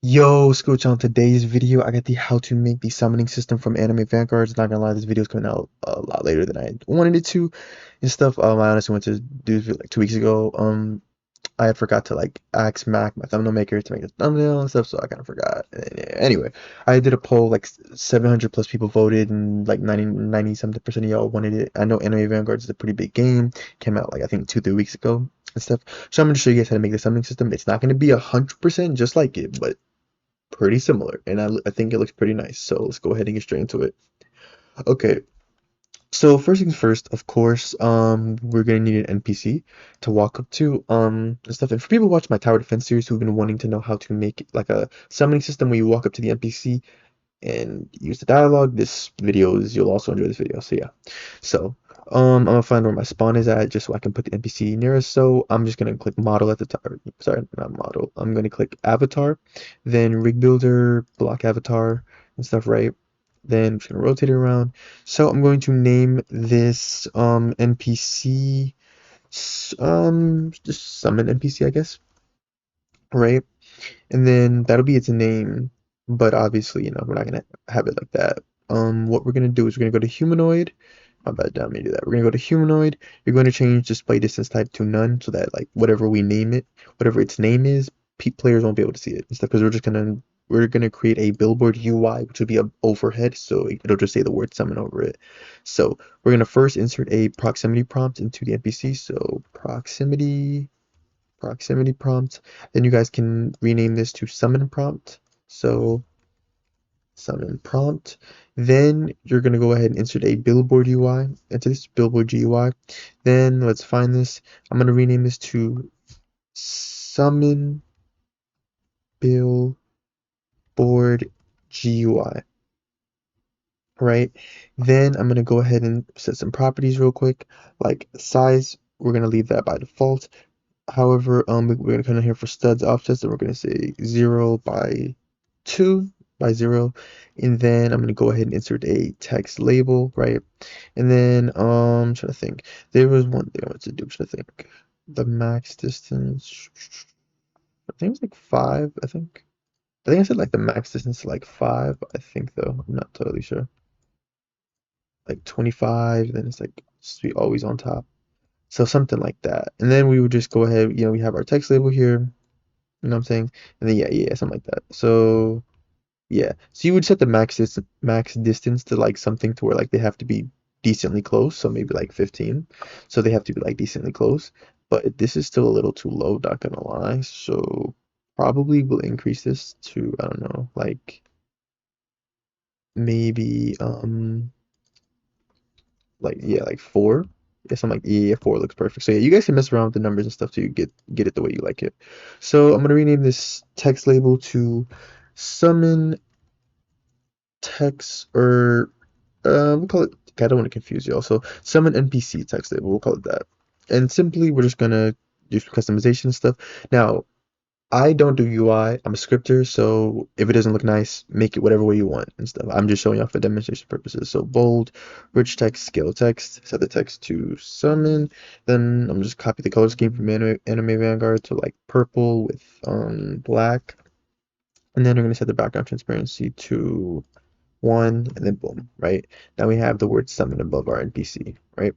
Yo, Scooch, on today's video, I got the how to make the summoning system from Anime Vanguards. Not gonna lie, this video is coming out a lot later than I wanted it to and stuff. I honestly went to do this like 2 weeks ago. I had forgot to like ask Mac, my thumbnail maker, to make a thumbnail and stuff, so I kind of forgot. Anyway, I did a poll, like 700 plus people voted, and like 90 something percent of y'all wanted it. I know Anime Vanguards is a pretty big game. Came out like I think 3 weeks ago and stuff. So I'm gonna show you guys how to make the summoning system. It's not gonna be 100% just like it, but pretty similar, and I think it looks pretty nice. So let's go ahead and get straight into it. Okay, so first things first, of course, we're gonna need an NPC to walk up to, and stuff. And for people who watch my tower defense series who've been wanting to know how to make like a summoning system where you walk up to the NPC and use the dialogue, this video is you'll also enjoy this video. So yeah, so I'm gonna find where my spawn is at just so I can put the NPC near us. So I'm just gonna click model at the top. Sorry, not model. I'm gonna click avatar, then rig builder, block avatar and stuff, right? Then I'm just gonna rotate it around. So I'm going to name this NPC just summon NPC, I guess, right? And then that'll be its name, but obviously, we're not gonna have it like that. What we're gonna do is we're gonna go to humanoid. My bad, let me do that. We're gonna go to humanoid. You're going to change display distance type to none so that like whatever we name it, whatever its name is, players won't be able to see it and stuff because we're gonna create a billboard UI which will be a overhead, so it'll just say the word summon over it. So we're gonna first insert a proximity prompt into the NPC. So proximity prompt. Then you guys can rename this to summon prompt. So summon prompt. Then you're going to go ahead and insert a billboard UI into this billboard GUI. Then let's find this. I'm going to rename this to summon billboard GUI. Right? Then I'm going to go ahead and set some properties real quick, like size. We're going to leave that by default. However, we're gonna come in here for studs offsets, and we're gonna say 0 by 2 by 0, and then I'm gonna go ahead and insert a text label, right? And then I'm trying to think. There was one thing I wanted to do. I'm trying to think. The max distance. I think it was like 5. I think I said like the max distance like 5. I think though. I'm not totally sure. Like 25. Then it's like sweet always on top. So something like that. And then we would just go ahead. We have our text label here. You know what I'm saying? And then yeah, something like that. So yeah. So you would set the max distance to like something to where like they have to be decently close. So maybe like 15. So they have to be like decently close. But this is still a little too low, not gonna lie. So probably we'll increase this to, I don't know, like maybe like yeah, like 4. Yeah, something like yeah, 4 looks perfect. So yeah, you guys can mess around with the numbers and stuff till you get it the way you like it. So I'm gonna rename this text label to summon text, or we'll call it, okay, I don't want to confuse you all. So summon NPC text label, we'll call it that. And simply we're just gonna do some customization and stuff. Now I don't do UI. I'm a scripter, so if it doesn't look nice, make it whatever way you want and stuff. I'm just showing off for demonstration purposes. So bold, rich text, scale text, set the text to summon. Then I'm just copy the color scheme from Anime Vanguard to like purple with black. And then we're gonna set the background transparency to 1, and then boom, right? Now we have the word summon above our NPC, right?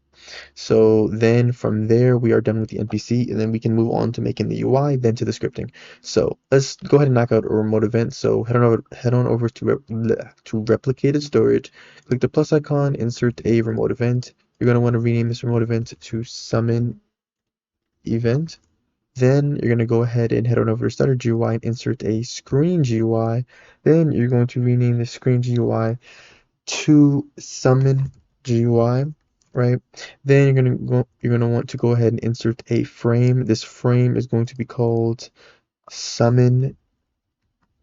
So then from there, we are done with the NPC, and then we can move on to making the UI, then to the scripting. So let's go ahead and knock out a remote event. So head on over to replicated storage, click the plus icon, insert a remote event. You're gonna want to rename this remote event to summon event. Then you're going to go ahead and head on over to Starter GUI and insert a screen GUI. Then you're going to rename the screen GUI to summon GUI, right? Then you're gonna want to go ahead and insert a frame. This frame is going to be called summon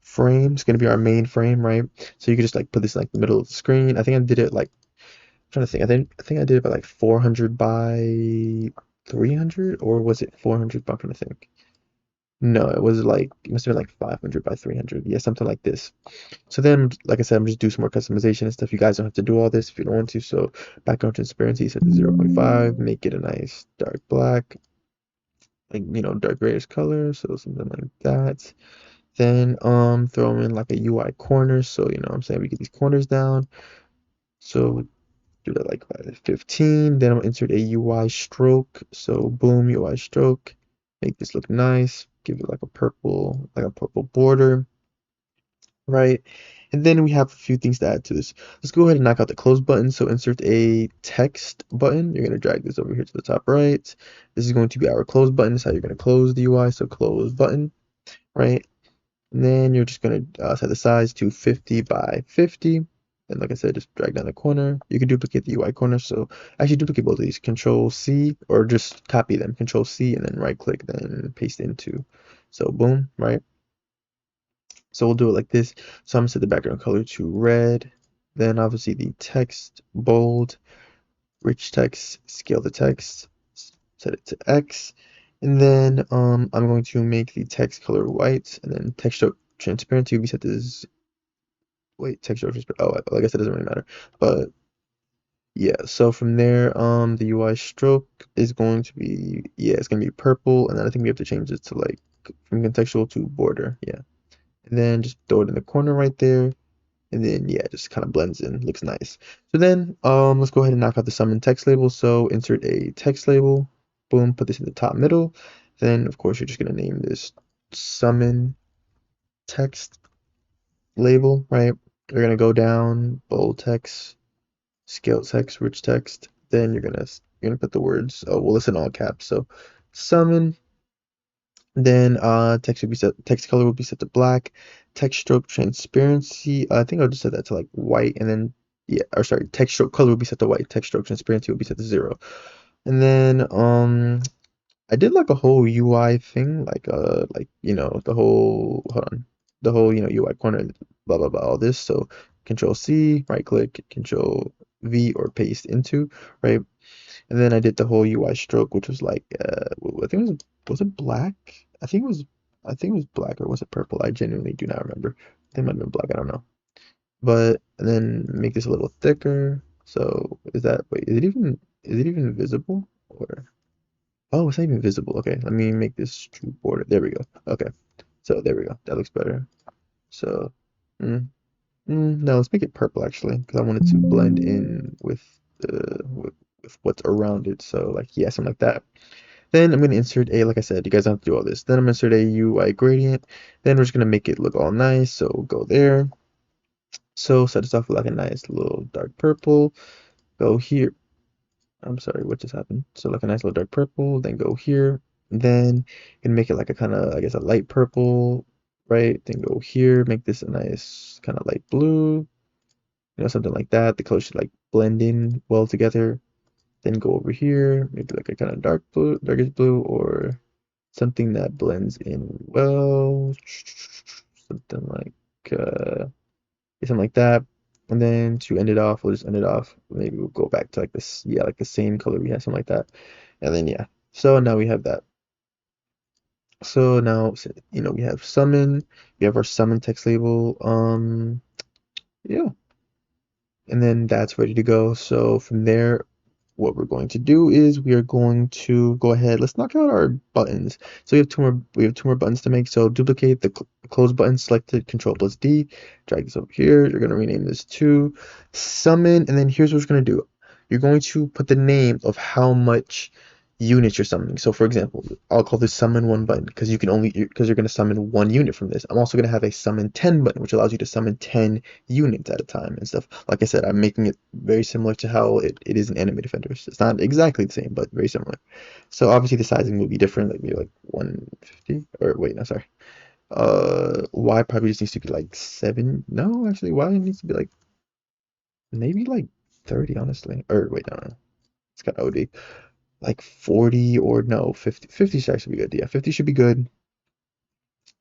frame. It's gonna be our main frame, right? So you can just like put this like the middle of the screen. I think I did it like, I'm trying to think. I think I did it by like 400 by 300, or was it 400 by, I'm trying to think. No, it was like, it must have been like 500 by 300. Yeah, something like this. So then, like I said, I'm just do some more customization and stuff. You guys don't have to do all this if you don't want to. So background transparency set to 0.5, make it a nice dark black, like, dark grayish color. So something like that. Then throw in like a UI corner. So you know what I'm saying, we get these corners down. So do that like by 15. Then I'll insert a UI stroke. So boom, UI stroke. Make this look nice. Give it like a purple border, right? And then we have a few things to add to this. Let's go ahead and knock out the close button. So insert a text button. You're going to drag this over here to the top right. This is going to be our close button. This is how you're going to close the UI. So close button, right? And then you're just going to set the size to 50 by 50. And like I said, just drag down the corner. You can duplicate the UI corner. So actually duplicate both of these. Control C or just copy them. Control C and then right click, then paste into. So boom, right? So we'll do it like this. So I'm gonna set the background color to red. Then obviously the text bold, rich text, scale the text, set it to X. And then I'm going to make the text color white, and then text stroke transparency will be set to this. Wait, text stroke transparency. Oh, I guess it doesn't really matter. But yeah, so from there, the UI stroke is going to be, yeah, it's gonna be purple, and then I think we have to change it to like from contextual to border. Yeah, and then just throw it in the corner right there. And then yeah, it just kind of blends in, looks nice. So then let's go ahead and knock out the summon text label. So insert a text label, boom, put this in the top middle. Then of course you're just gonna name this summon text label, right? You're gonna go down, bold text, scale text, rich text. Then you're gonna put the words, oh well, it's in all caps. So summon. Then text color will be set to black. Text stroke transparency. I think I'll just set that to like white, and then yeah, or sorry, text stroke color will be set to white. Text stroke transparency will be set to 0. And then I did like a whole UI thing, like you know the whole hold on, the whole you know UI corner, blah blah blah, all this. So Control C, right click, Control V or paste into, right? And then I did the whole UI stroke, which was like, I think was it black? I think it was, I think it was black or was it purple? I genuinely do not remember. I think it might have been black. I don't know. But and then make this a little thicker. So wait, is it even visible or? Oh, it's not even visible. Okay, let me make this true border. There we go. Okay, so there we go. That looks better. So, mm, no, let's make it purple actually, because I want it to blend in with what's around it. So like yeah, something like that. Then I'm gonna insert a, like I said, you guys don't have to do all this. Then I'm gonna insert a UI gradient. Then we're just gonna make it look all nice. So go there. So set this off with like a nice little dark purple. Go here. I'm sorry, what just happened? So like a nice little dark purple. Then go here. Then you can make it like a kind of, I guess, a light purple, right? Then go here. Make this a nice kind of light blue, something like that. The colors should like blend in well together. Then go over here, maybe like a kind of dark blue, darkish blue, or something that blends in well. Something like something like that. And then to end it off, we'll just end it off. Maybe we'll go back to like this, yeah, like the same color we had, something like that. And then yeah. So now we have that. So now we have summon, we have our summon text label. Yeah. And then that's ready to go. So from there, what we're going to do is we are going to go ahead. Let's knock out our buttons. So we have two more buttons to make. So duplicate the close button, select it, Control plus D, drag this over here. You're going to rename this to summon, and then here's what we're going to do. You're going to put the name of how much units you're summoning. So for example, I'll call this summon one button because you're going to summon one unit from this. I'm also going to have a summon 10 button, which allows you to summon 10 units at a time and stuff. Like I said, I'm making it very similar to how it is in Anime Defenders. It's not exactly the same, but very similar. So obviously the sizing will be different, like maybe like 150 or wait, no, sorry. Y probably just needs to be like 7. No, actually Y needs to be like maybe like 30, honestly. Or wait, no. It's got OD. Like 40 or no, 50. 50 should actually be good. Yeah, 50 should be good.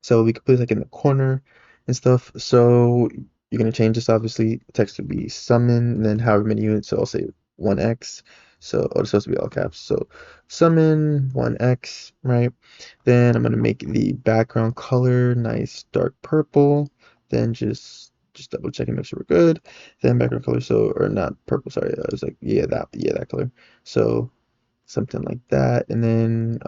So we could put it like in the corner and stuff. So you're gonna change this obviously. Text would be summon and then however many units. So I'll say 1x. So it's supposed to be all caps. So summon 1x, right? Then I'm gonna make the background color nice dark purple. Then just double check and make sure we're good. Then background color, so or not purple, sorry. I was like, that color. So something like that. And then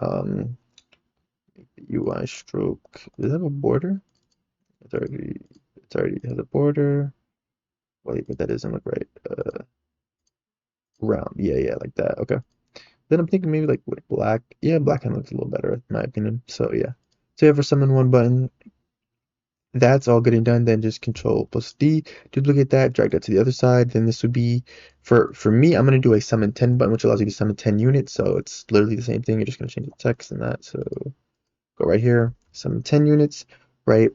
UI stroke. Does it have a border? It's already has a border. Wait, but that doesn't look right. Round. Yeah, yeah, like that. Okay. Then I'm thinking maybe like with black. Yeah, black kind of looks a little better in my opinion. So yeah. So you have for summon one button. That's all getting done. Then just Control plus D, duplicate that, drag that to the other side. Then this would be for me. I'm gonna do a summon 10 button, which allows you to summon 10 units. So it's literally the same thing. You're just gonna change the text and that. So go right here, summon 10 units, right?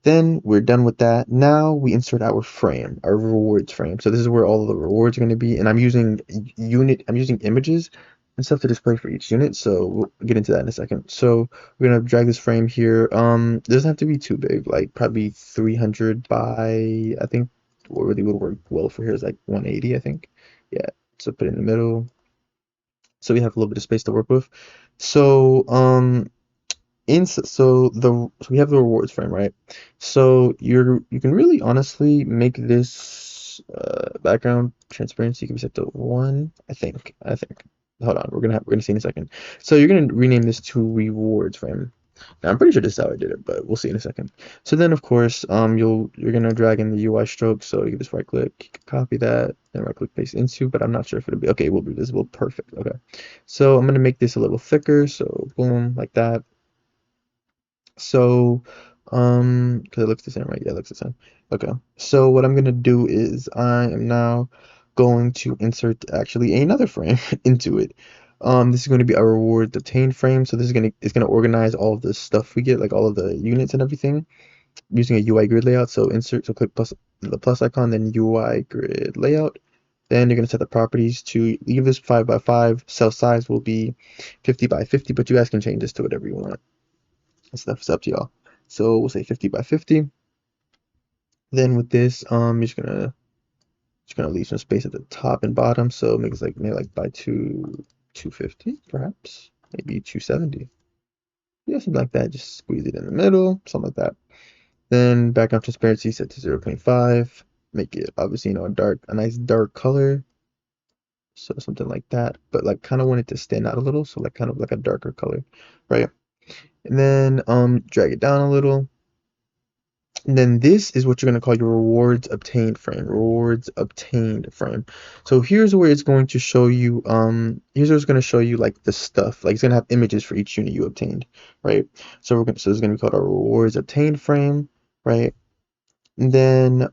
Then we're done with that. Now we insert our frame, our rewards frame. So this is where all of the rewards are going to be. And I'm using images and stuff to display for each unit. So we'll get into that in a second. So we're going to drag this frame here. It doesn't have to be too big, like probably 300 by, I think what really would work well for here is like 180, I think. Yeah. So put it in the middle. So we have a little bit of space to work with. So, so we have the rewards frame, right? So you can really honestly make this background transparency can be set to 1, I think. Hold on, we're gonna see in a second. So you're gonna rename this to rewards frame. Now I'm pretty sure this is how I did it, but we'll see in a second. So then of course you're gonna drag in the UI stroke. So you can just right click, you can copy that, and right click paste into. But I'm not sure if it'll be okay. It will be visible. Perfect. Okay. So I'm gonna make this a little thicker. So boom, like that. So, because it looks the same, right? Yeah, it looks the same. Okay. So what I'm gonna do is I am now going to insert actually another frame into it. This is going to be our rewards obtained frame. So this is gonna organize all of the stuff we get, like all of the units and everything, using a UI grid layout. So insert, so click the plus icon, then UI grid layout. Then you're gonna set the properties to leave this 5 by 5. Cell size will be 50 by 50, but you guys can change this to whatever you want and stuff. It's up to y'all. So we'll say 50 by 50. Then with this, you're just gonna leave some space at the top and bottom. So make it like maybe like by 250 perhaps, maybe 270. Yeah, something like that. Just squeeze it in the middle, something like that. Then background transparency set to 0.5. Make it obviously a nice dark color. So something like that, but like kind of want it to stand out a little, so like kind of like a darker color, right? And then drag it down a little. And then this is what you're going to call your rewards obtained frame. Rewards obtained frame. So here's where it's going to show you, here's where it's going to show you like the stuff. Like it's going to have images for each unit you obtained, right? So so it's going to be called a rewards obtained frame, right? And then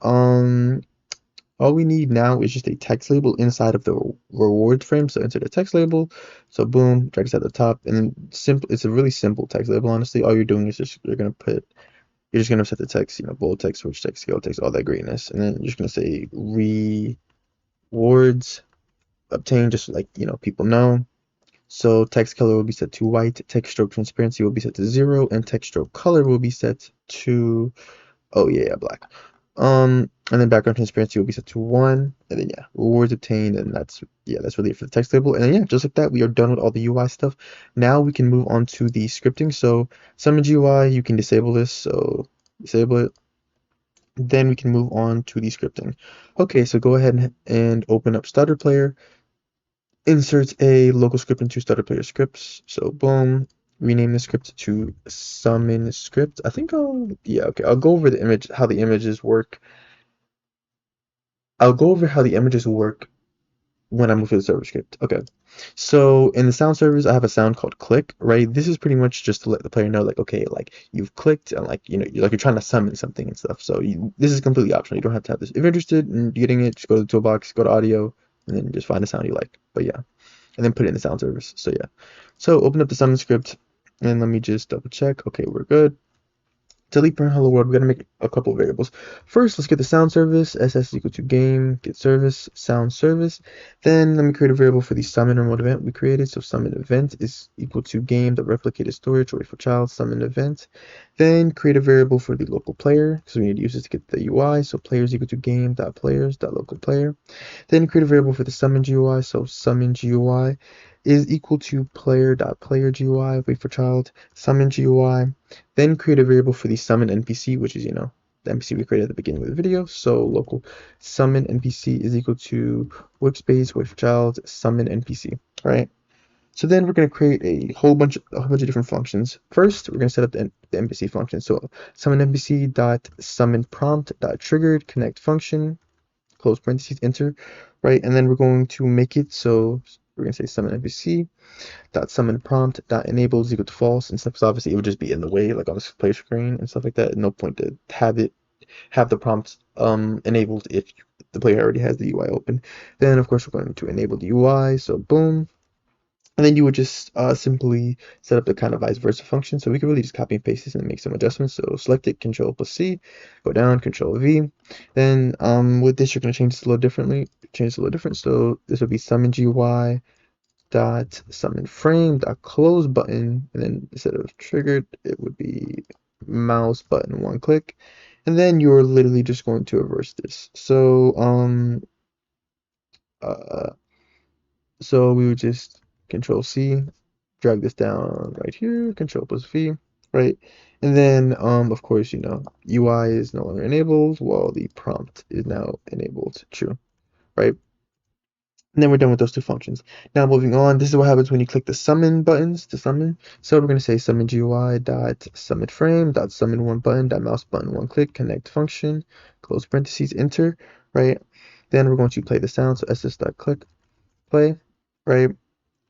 all we need now is just a text label inside of the rewards frame. So insert a text label. So boom, drag it at the top, and then simple. It's a really simple text label. Honestly, all you're doing is you're just gonna set the text, bold text, switch text, scale text, all that greatness, and then you're just gonna say rewards obtained, just like people know. So text color will be set to white, text stroke transparency will be set to 0, and text stroke color will be set to black. And then background transparency will be set to 1, and then yeah, rewards obtained, and that's really it for the text label. And then yeah, just like that, we are done with all the UI stuff. Now we can move on to the scripting. So summon GUI, you can disable this, so disable it. Then we can move on to the scripting. Okay, so go ahead and open up Starter Player, insert a local script into Starter Player scripts. So boom, rename the script to summon script. I think I'll go over how the images work. I'll go over how the images work when I move to the server script. Okay. So in the sound servers, I have a sound called click, right? This is pretty much just to let the player know, like, okay, like you've clicked and like, you're trying to summon something and stuff. So this is completely optional. You don't have to have this. If you're interested in getting it, just go to the toolbox, go to audio, and then just find a sound you like. But yeah, and then put it in the sound servers. So yeah. So open up the summon script and let me just double check. Okay, we're good. Delete parent hello world, we're gonna make a couple of variables. First, let's get the sound service, ss is equal to game, get service, sound service. Then let me create a variable for the summon remote event we created. So summon event is equal to game.replicated storage, wait for child, summon event. Then create a variable for the local player, because we need to use this to get the UI. So player is equal to game.players.local player. Then create a variable for the summon GUI, so summon GUI is equal to player.player GUI, wait for child, summon GUI. Then create a variable for the summon NPC, which is, the NPC we created at the beginning of the video. So local summon NPC is equal to workspace, wait for child, summon NPC, right? So then we're going to create a whole bunch of different functions. First, we're going to set up the NPC function. So summon NPC dot summon prompt dot triggered connect function, close parentheses, enter, right? And then we're going to make it so we're going to say summon NPC dot summon prompt dot enable is equal to false and stuff. Because obviously it would just be in the way, like on this play screen and stuff like that. No point to have the prompt enabled if the player already has the UI open. Then of course we're going to enable the UI. So boom. And then you would just simply set up the kind of vice versa function. So we can really just copy and paste this and make some adjustments. So select it, Control plus C, go down, Control V. Then with this, you're going to change this a little differently. Change this a little different. So this would be summon GUI dot summon frame dot close button, and then instead of triggered, it would be mouse button one click. And then you're literally just going to reverse this. Uh, so we would just Control C, drag this down right here, Control plus V, right? And then, of course, UI is no longer enabled while the prompt is now enabled true, right? And then we're done with those two functions. Now moving on, this is what happens when you click the summon buttons to summon. So we're going to say summon GUI dot summon frame dot summon one button dot mouse button one click connect function, close parentheses, enter, right? Then we're going to play the sound, so ss dot click play, right?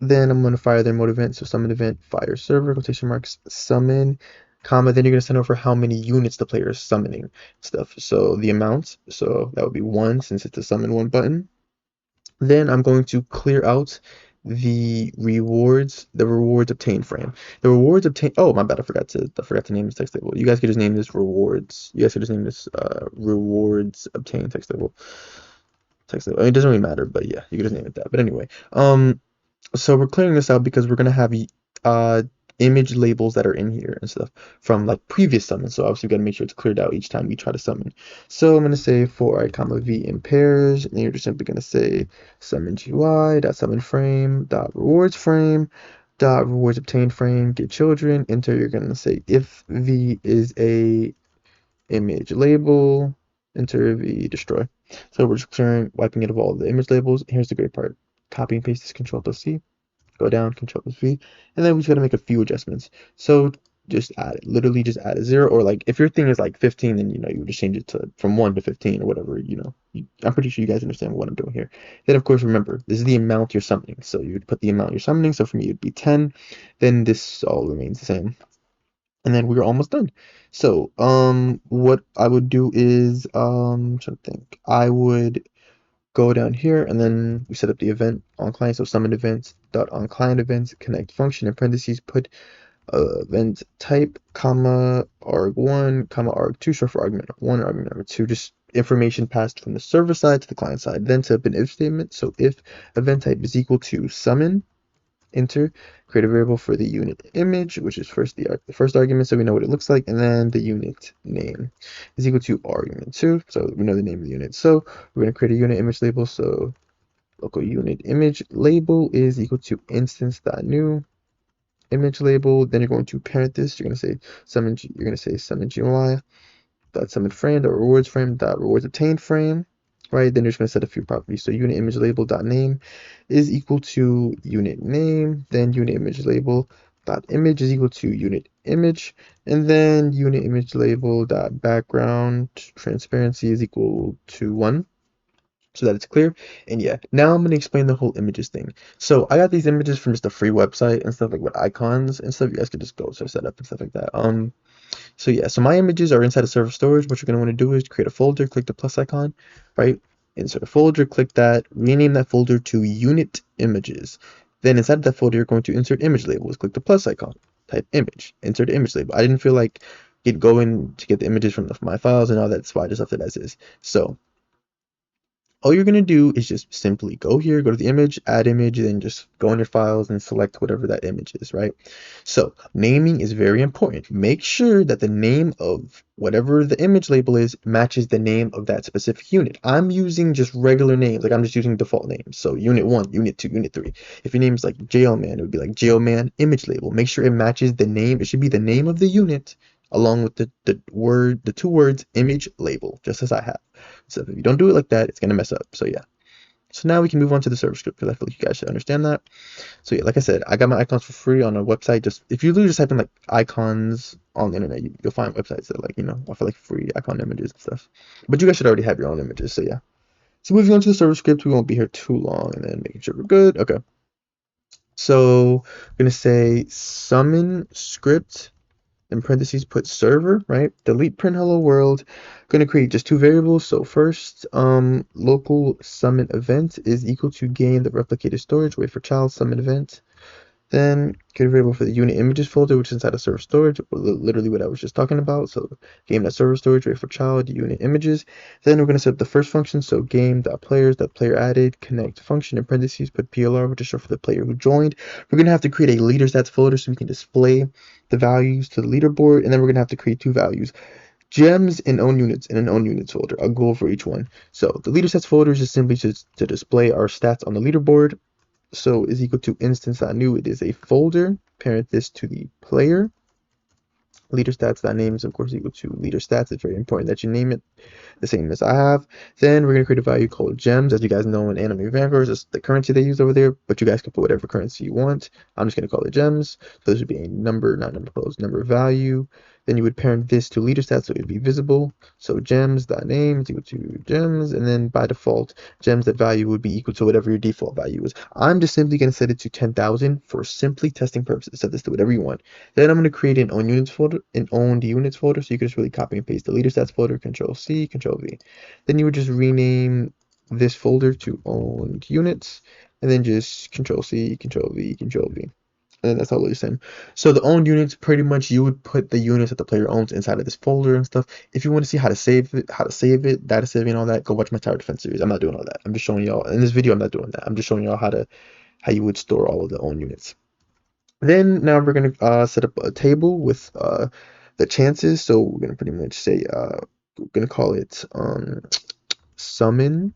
Then I'm going to fire the remote event. So summon event, fire server, quotation marks, summon, comma. Then you're going to send over how many units the player is summoning stuff. So the amount. So that would be one since it's a summon one button. Then I'm going to clear out the rewards obtained frame. The rewards obtained. Oh, my bad. I forgot to name this text label. You guys could just name this rewards. You guys could just name this rewards obtained text label. Text label. I mean, it doesn't really matter, but yeah, you could just name it that. But anyway, so we're clearing this out because we're gonna have uh image labels that are in here and stuff from like previous summons. So obviously we gotta make sure it's cleared out each time we try to summon. So I'm gonna say for I comma v in pairs, and you're just simply gonna say summon GUI dot summon frame dot rewards frame dot rewards obtained frame get children. Enter. You're gonna say if v is a image label. Enter v destroy. So we're just wiping it of all the image labels. Here's the great part. Copy and paste this Control plus C, go down, Control plus V, and then we just gotta make a few adjustments. So just add it, literally just add a zero, or like if your thing is like 15, then you would just change it to from 1 to 15 or whatever. I'm pretty sure you guys understand what I'm doing here. Then of course remember this is the amount you're summoning, so you would put the amount you're summoning. So for me it'd be 10. Then this all remains the same. And then we're almost done. So, what I would do is, trying to think, I would go down here and then we set up the event on client. So summon events dot on client events connect function in parentheses put event type comma arg1 comma arg2 short for argument number 1 argument number 2, just information passed from the server side to the client side. Then set up an if statement. So if event type is equal to summon, enter, create a variable for the unit image, which is the first argument, so we know what it looks like, and then the unit name is equal to argument 2, so we know the name of the unit. So we're going to create a unit image label. So local unit image label is equal to instance.new image label. Then you're going to parent this. You're going to say summon GUI dot summon frame dot rewards frame dot rewards obtained frame, right? Then you're just going to set a few properties. So unit image label dot name is equal to unit name, then unit image label dot image is equal to unit image, and then unit image label dot background transparency is equal to 1, so that it's clear. And yeah, now I'm going to explain the whole images thing. So I got these images from just a free website and stuff, like with icons and stuff. You guys could just go to set up and stuff like that. So yeah, so my images are inside of server storage. What you're going to want to do is create a folder, click the plus icon, right? Insert a folder, click that, rename that folder to unit images. Then inside of that folder, you're going to insert image labels, click the plus icon, type image, insert image label. I didn't feel like going to get the images from my files and all that, so I just left it as is. So all you're going to do is just simply go here, go to the image, add image, then just go in your files and select whatever that image is, right? So naming is very important. Make sure that the name of whatever the image label is matches the name of that specific unit. I'm using just regular names, like I'm just using default names. So unit 1, unit 2, unit 3. If your name is like Jailman, it would be like Jailman image label. Make sure it matches the name. It should be the name of the unit along with the two words image label, just as I have. So if you don't do it like that, it's gonna mess up. So yeah. So now we can move on to the server script because I feel like you guys should understand that. So yeah, like I said, I got my icons for free on a website. Just if you literally just type in like icons on the internet, you'll find websites that like offer like free icon images and stuff. But you guys should already have your own images. So yeah. So moving on to the server script, we won't be here too long, and then making sure we're good. Okay. So I'm gonna say summon script in parentheses put server, right? Delete print hello world. I'm gonna create just two variables. So first, local summon event is equal to game the replicated storage, wait for child summon event. Then create a variable for the unit images folder, which is inside of server storage, literally what I was just talking about. So game.server storage, wait for child, unit images. Then we're going to set up the first function. So game.players.player added, connect function in parentheses, put PLR, which is short for the player who joined. We're going to have to create a leader stats folder so we can display the values to the leaderboard. And then we're going to have to create two values. Gems and own units in an own units folder, a goal for each one. So the leader stats folder is just simply to display our stats on the leaderboard. So is equal to instance.new. It is a folder. Parent this to the player. Leader stats. That name is of course equal to leader stats. It's very important that you name it the same as I have. Then we're going to create a value called gems. As you guys know, in anime Vanguards, it's the currency they use over there, but you guys can put whatever currency you want. I'm just going to call it gems. So this would be a number, not number close, number value. Then you would parent this to leader stats, so it would be visible. So gems.name is equal to gems, and then by default, gems.value would be equal to whatever your default value is. I'm just simply going to set it to 10,000 for simply testing purposes. Set this to whatever you want. Then I'm going to create an own units folder, an owned units folder, so you can just really copy and paste the leader stats folder, Control C, Control V. Then you would just rename this folder to owned units, and then just Control C, Control V, Control V. And then that's all the same. So the owned units, pretty much you would put the units that the player owns inside of this folder and stuff. If you want to see how to save it, data saving, all that, go watch my tower defense series. I'm not doing all that. I'm just showing y'all in this video. I'm not doing that. I'm just showing y'all how you would store all of the owned units. Then now we're gonna set up a table with the chances. So we're gonna pretty much say we're gonna call it summon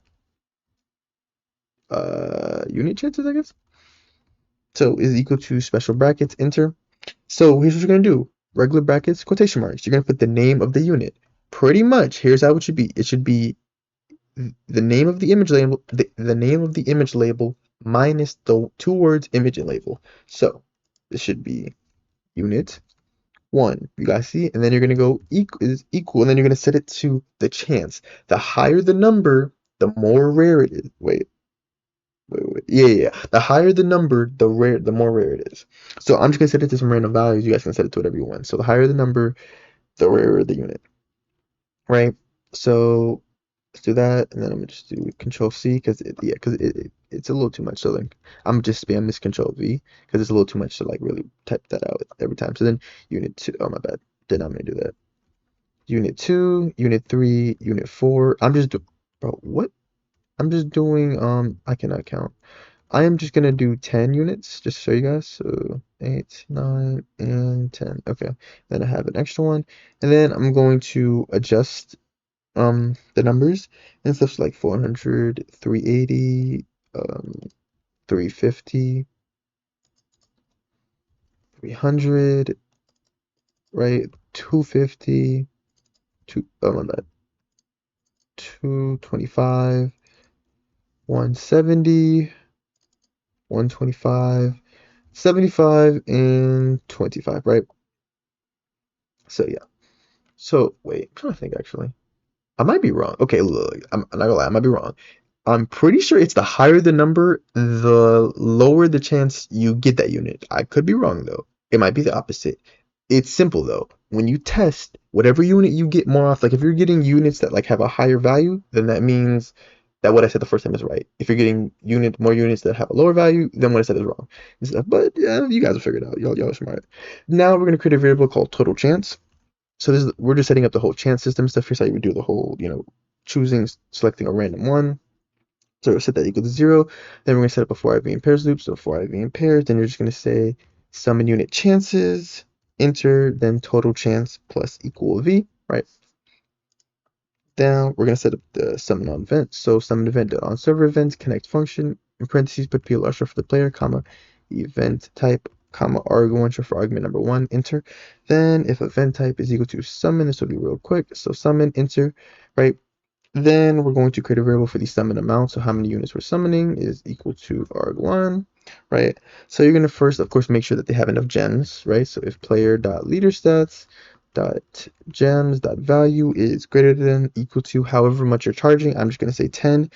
unit chances, I guess. So is equal to special brackets, enter. So here's what you're gonna do. Regular brackets, quotation marks. You're gonna put the name of the unit. Pretty much, here's how it should be. It should be the name of the image label, the name of the image label minus the two words image and label. So this should be unit one. You guys see? And then you're gonna go equal, and then you're gonna set it to the chance. The higher the number, the more rare it is. Wait. Yeah. The higher the number, the more rare it is. So I'm just gonna set it to some random values. You guys can set it to whatever you want. So the higher the number, the rarer the unit, right? So let's do that, and then I'm gonna just do Control C because it's a little too much. So like I'm just spam this Control V because it's a little too much to like really type that out every time. So then unit two. Oh my bad. Then I'm gonna do that. Unit two, unit three, unit four. Bro, what? I'm just doing I cannot count. I am just gonna do 10 units just to show you guys. So 8, 9, and 10. Okay. Then I have an extra one. And then I'm going to adjust the numbers and stuff like 400, 380, 350, 300, right? 250, oh my bad. 225, 170, 125, 75, and 25, right? So yeah. So wait, I'm trying to think actually. I might be wrong. Okay, look, I'm not gonna lie, I might be wrong. I'm pretty sure it's the higher the number, the lower the chance you get that unit. I could be wrong though. It might be the opposite. It's simple though. When you test, whatever unit you get more off, like if you're getting units that like have a higher value, then that means that what I said the first time is right. If you're getting more units that have a lower value, then what I said is wrong. But yeah, you guys will figure it out. Y'all are smart. Now we're gonna create a variable called total chance. So we're just setting up the whole chance system stuff. Here's how you would do the whole, selecting a random one. So we'll set that equal to 0. Then we're going to set up a for IV in pairs loop. So for IV in pairs, then you're just going to say summon unit chances, enter, then total chance plus equal V, right? Then we're going to set up the summon on event. So summon event on server events, connect function, in parentheses, put PLR for the player, comma, event type, comma, arg1 for argument number 1, enter. Then if event type is equal to summon, this will be real quick. So summon, enter, right? Then we're going to create a variable for the summon amount. So how many units we're summoning is equal to arg1, right? So you're going to first, of course, make sure that they have enough gems, right? So if player.leaderstats dot gems dot value is greater than equal to however much you're charging, I'm just going to say 10.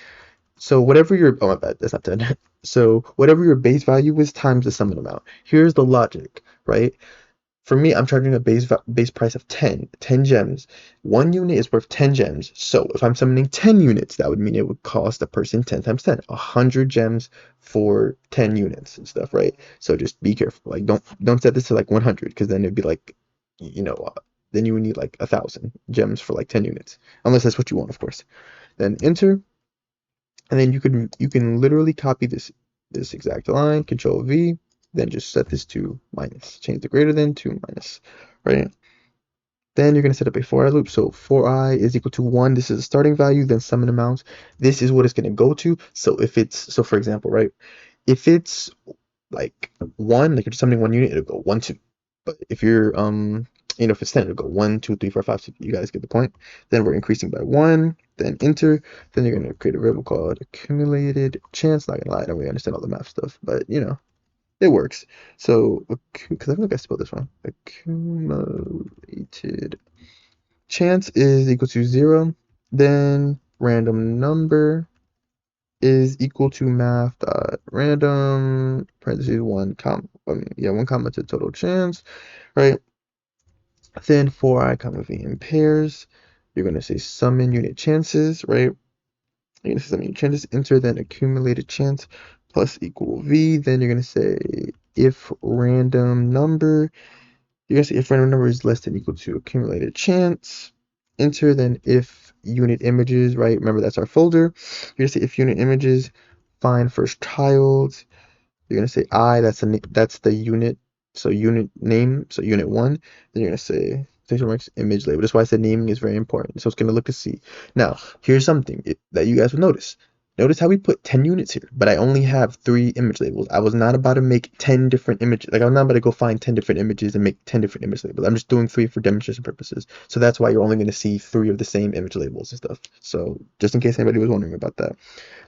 So whatever your, oh my bad, that's not 10. So whatever your base value is times the summon amount. Here's the logic, right? For me, I'm charging a base price of 10 gems. One unit is worth 10 gems. So if I'm summoning 10 units, that would mean it would cost a person 10 times 10, 100 gems for 10 units and stuff, right? So just be careful. Like don't set this to like 100 because then it'd be like, you know, then you would need like 1,000 gems for like 10 units, unless that's what you want, of course. Then enter, and then you can literally copy this exact line, Control V, then just set this to minus. Change the greater than to minus, right? Then you're going to set up a for I loop. So for I is equal to 1. This is the starting value, then summon amount. This is what it's going to go to. So if it's, so for example, right, if it's like 1, like you're summoning 1 unit, it'll go 1, 2. But if you're, if it's 10, it'll go 1, 2, 3, 4, 5, 6. You guys get the point. Then we're increasing by 1, then enter. Then you're going to create a variable called accumulated chance. Not going to lie, I don't really understand all the math stuff, but it works. So, because I feel like I spelled this wrong. Accumulated chance is equal to 0. Then random number is equal to math dot random parentheses 1 comma. 1 comma to total chance, right? Then for I comma v in pairs, you're gonna say summon unit chances, right? You're gonna say summon unit chances, enter then accumulated chance plus equal v. Then you're gonna say if random number, you're gonna say if random number is less than equal to accumulated chance, enter then if unit images, right? Remember that's our folder. You're gonna say if unit images, find first child. You're gonna say I, that's the unit, so unit name, so unit 1. Then you're gonna say quotation marks image label. That's why I said naming is very important. So it's gonna look a C. Now, here's something that you guys will notice. Notice how we put 10 units here, but I only have 3 image labels. I was not about to make 10 different images. Like, I'm not about to go find 10 different images and make 10 different image labels. I'm just doing 3 for demonstration purposes. So that's why you're only going to see 3 of the same image labels and stuff. So just in case anybody was wondering about that.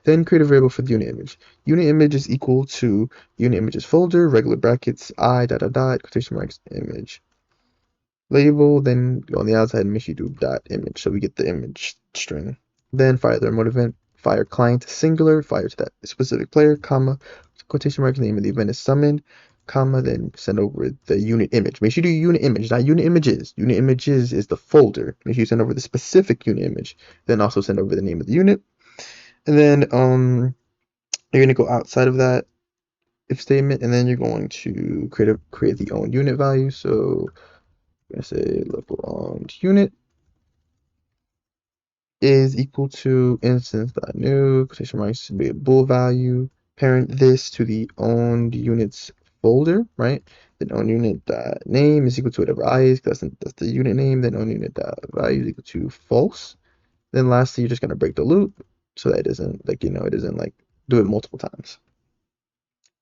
Then create a variable for the unit image. Unit image is equal to unit images folder, regular brackets, I, dot, dot, dot, quotation marks, image label. Then go on the outside and make sure you do dot image so we get the image string. Then fire the remote event, fire client singular, fire to that specific player, comma, quotation marks, name of the event is summoned, comma, then send over the unit image. Make sure you do unit image, not unit images. Unit images is the folder. Make sure you send over the specific unit image. Then also send over the name of the unit. And then you're gonna go outside of that if statement, and then you're going to create the owned unit value. So I'm gonna say local owned unit is equal to instance.new quotation marks should be a bool value. Parent this to the owned units folder, right? Then owned unit name is equal to whatever I is, because that's the unit name. Then owned unit value is equal to false. Then lastly, you're just gonna break the loop so that it doesn't it doesn't like do it multiple times.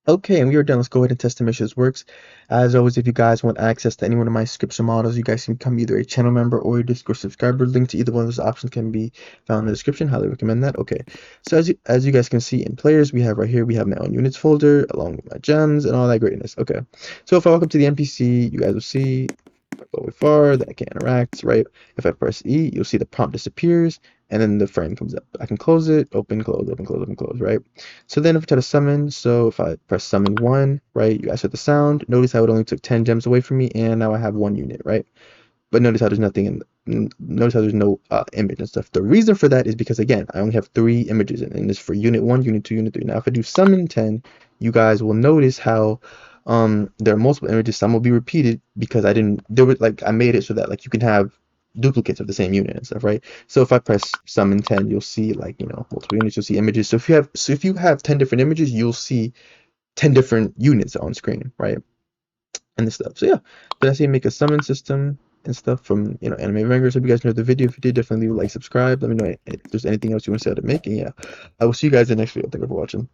Okay, and we are done. Let's go ahead and test to make sure this works. As always, if you guys want access to any one of my subscription models, you guys can become either a channel member or a Discord subscriber. Link to either one of those options can be found in the description. Highly recommend that. Okay, so as you guys can see in players, we have right here, we have my own units folder along with my gems and all that greatness. Okay, so if I welcome to the NPC, you guys will see if I go way far, that I can interact, right? If I press E, you'll see the prompt disappears, and then the frame comes up. I can close it, open, close, open, close, open, close, right? So then if I try to summon, so if I press summon 1, right, you guys heard the sound. Notice how it only took 10 gems away from me, and now I have 1 unit, right? But notice how there's nothing notice how there's no image and stuff. The reason for that is because, again, I only have 3 images, and it's for unit 1, unit 2, unit 3. Now if I do summon 10, you guys will notice how there are multiple images. Some will be repeated because I made it so that like you can have duplicates of the same unit and stuff, right? So if I press summon 10, you'll see multiple units, you'll see images. So if you have 10 different images, you'll see 10 different units on screen, right? And this stuff. So yeah, but that's how you make a summon system and stuff from Anime Vanguards. Hope you guys enjoyed the video. If you did, definitely leave a like, subscribe. Let me know if there's anything else you want to say how to make. And yeah, I will see you guys in the next video. Thank you for watching.